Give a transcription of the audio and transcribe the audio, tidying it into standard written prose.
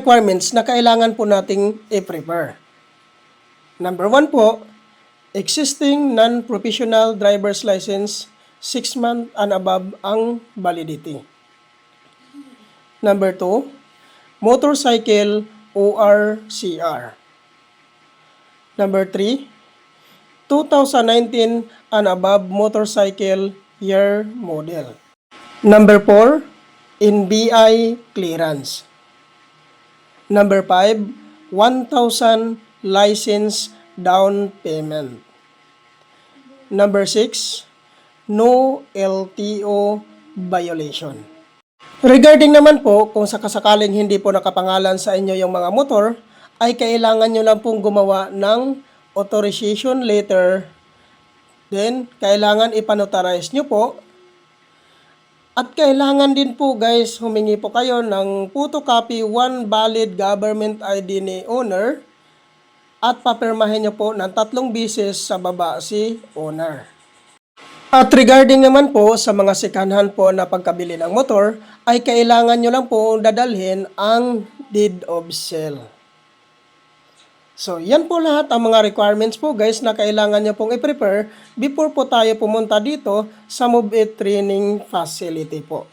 requirements na kailangan po nating i-prepare. Number 1 po, existing non-professional driver's license, 6 months and above ang validity. Number 2, motorcycle ORCR. Number 3, 2019 and above motorcycle year model. Number 4, NBI clearance. Number 5, 1,000 license down payment. Number 6, no LTO violation. Regarding naman po, kung sakasakaling hindi po nakapangalan sa inyo yung mga motor, ay kailangan nyo lang pong gumawa ng authorization letter, then kailangan ipanotarize nyo po, at kailangan din po guys humingi po kayo ng photocopy 1 valid government ID ni owner at papirmahin nyo po ng 3 beses sa baba si owner. At regarding naman po sa mga second-hand po na pagkabili ng motor, ay kailangan nyo lang po dadalhin ang deed of sale. So, yan po lahat ang mga requirements po guys na kailangan nyo pong i-prepare before po tayo pumunta dito sa Move It Training Facility po.